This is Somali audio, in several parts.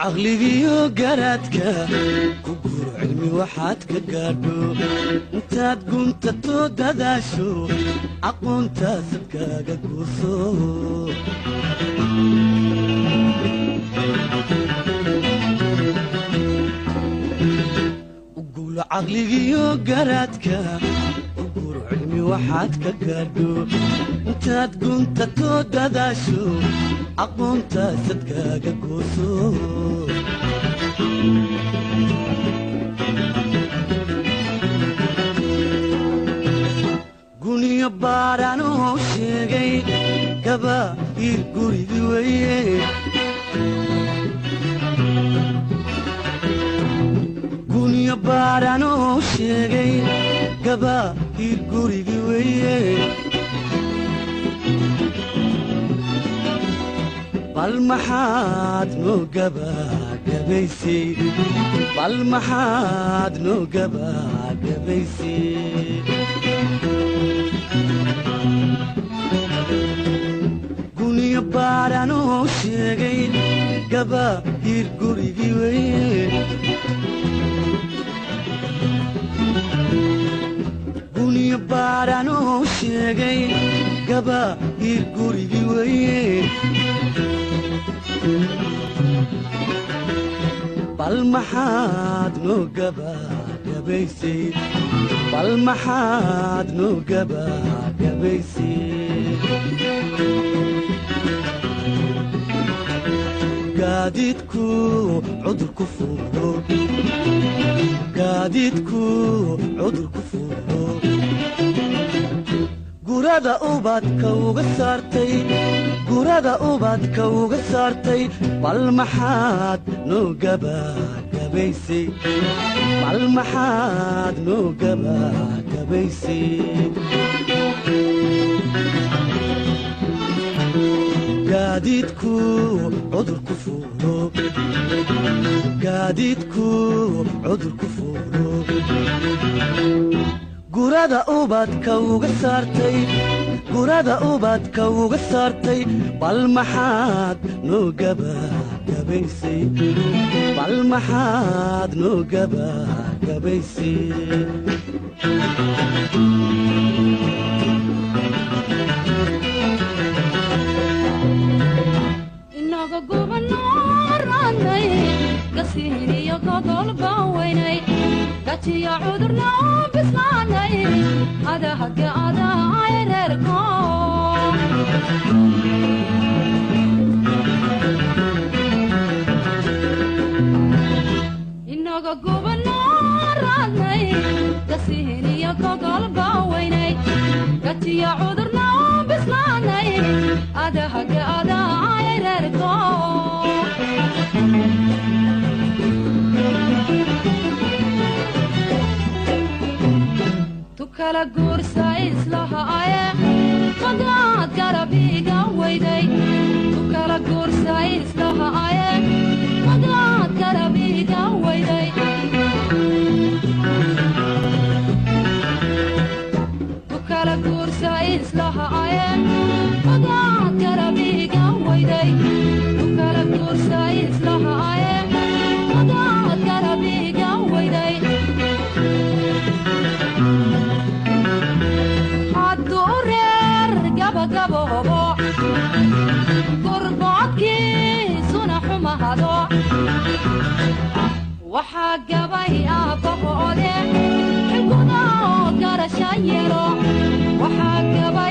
عقلي قراتك كبر علمي وحدك قادو انت تقوم تتود هذا شو عقون تسكاك قصو وقول عقلي قراتك كبر علمي وحدك قادو انت تقوم تتود هذا شو aqoonta sadkaaga gooso guniyo baaraan oo sheegay gabaa'ir gurigi weeye guniyo baaraan oo sheegay gabaa'ir gurigi weeye بالمحاد نوقبا قبيسي بالمحاد نوقبا قبيسي قولي بارا نوشيغي قبا يرقوري ويه قولي بارا نوشيغي قبا يرقوري ويه بالمحاد نوقبا قبيسي بالمحاد نوقبا قبيسي قاديتكو عذر كفورو قاديتكو عذر كفورو قرادة أوبادك وغسارتي قرادة أوبادك وغسارتي بالمحاد نوقبا قبيسي بالمحاد نوقبا قبيسي قاديتكو عذر كفورو قاديتكو عذر كفورو قرادة أوبادك وغسارتي قرادة أوبادك وغسارتي بالمحاد نوقبا قبيسي بالمحاد نوقبا قبيسي إنك قوم النار عني قصيني يقضل بويني قتي يعذرنا بسلاني هذا حق هذا عيركم إنك قوم النار عني قصيني يقضل بويني قتي يعذرنا بسلاني هذا حق هذا تكلا قرصة إسلها آية قدرات قربي قويدي تكلا قرصة إسلها آية قدرات قربي قويدي تكلا قرصة إسلها آية قدرات قربي قويدي تكلا قرصة إسلها آية قدرات قربي قويدي قبوبو قرباتكي سنة حمهدو وحقبي أبقودي حقودا قرشايرو وحقبي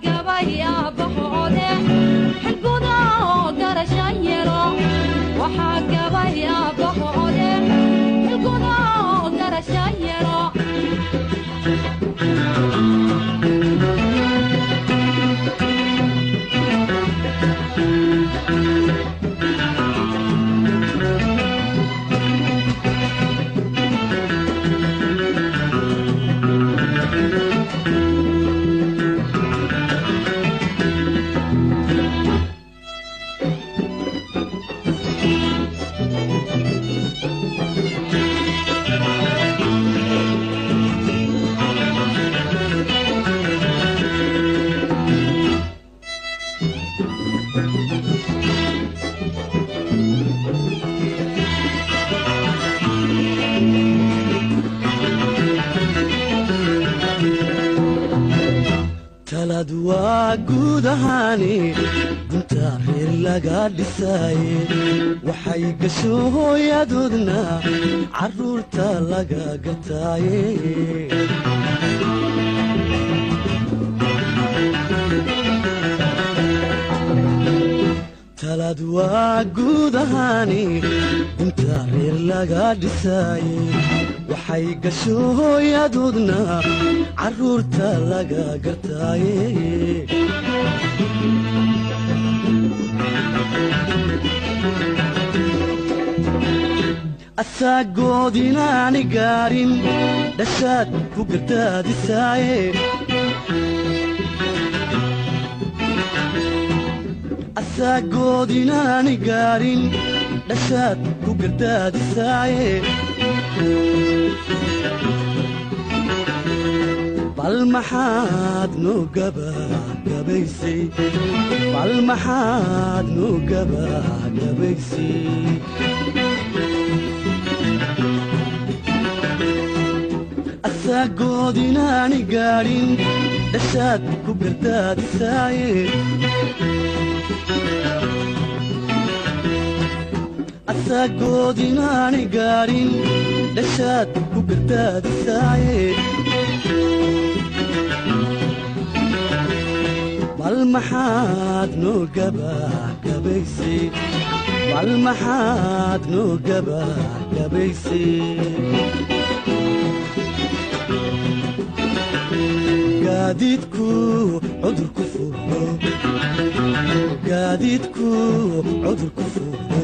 gabay aabahoode xilguda oo garashayelo waxaa gabay aabahoode xilguda oo garashayelo talad waa guud ahaani dunta reer laga dhisaaye waxay gasho hooyadoodna carruurta laga gataaye talad waa guud ahaani dunta reer laga dhisaaye waxay gasho hooyadoodna carruurta laga gartaaye asaagoodinaani gaarin dhashaad ku gardaadisaaye asaagoodinaani gaarin dhashaad ku gardaadisaaye bal maxaad noo gabagabaysay bal maxaad noo gabagabaysay asaagoodinaani gaadhin dhashaad ku gardaadisaaye asaagoodinaani gaadhin dhashaad ku gardaadisaaye bal maxaad noo gabagabaysay bal maxaad noo gabagabaysay gaadiidku cudurku fuulo gaadiidku cudurku fuulo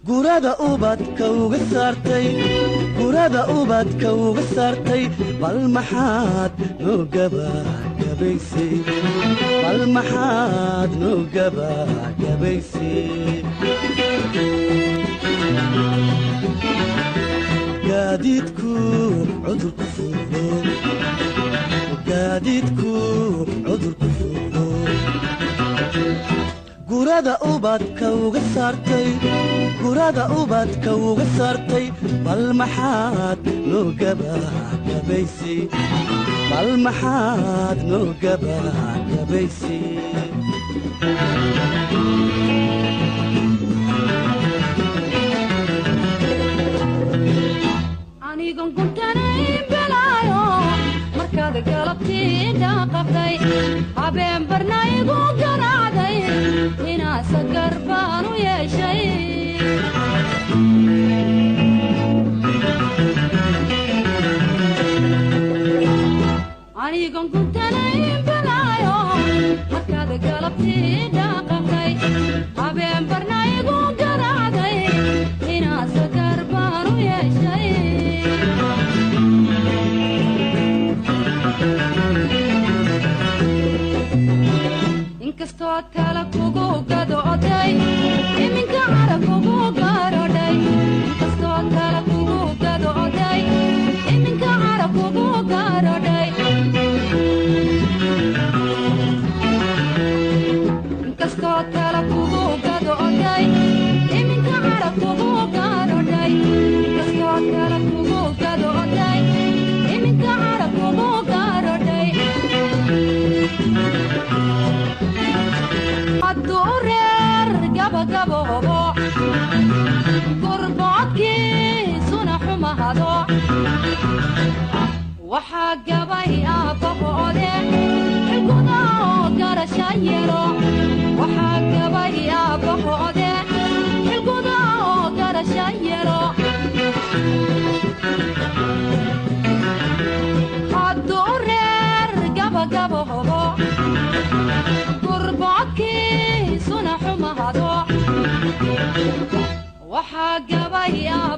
gurada ubadka uga saartay gurada ubadka uga saartay bal maxaad noo gabagabaysay bal maxaad noo gabagabaysay gaadiidku cudurku fuulo gaadiidku cudurku fuulo gurada ubadka uga saartay gurada ubadka uga saartay bal maxaad noo gabagabaysay bal maxaad noo gabagabaysay anigon kuntanay belaayo markaad galabtii dhaqaqday habeen barnaygu garaacday inaasa garbaan u yeeshay anigon kuntanay belaayo markaad galabtii dhaqaqday habeen barnaygu garaacday inaasa garbaan u yeeshay inkastoo kala kugu gadooday iminka cara kugu garodhay inkastoo kala kugu gadooday iminka cara kugu garodhay inkastoo kala kugu gadooday iminka cara kugu garodhay inkastoo kala kugu gadooday iminka cara kugu garodhay adureer gabagaboobo gurboodkiisuna xumahado waxaa gabay aabahoode قربعكي صنع حمهدو وحق بيا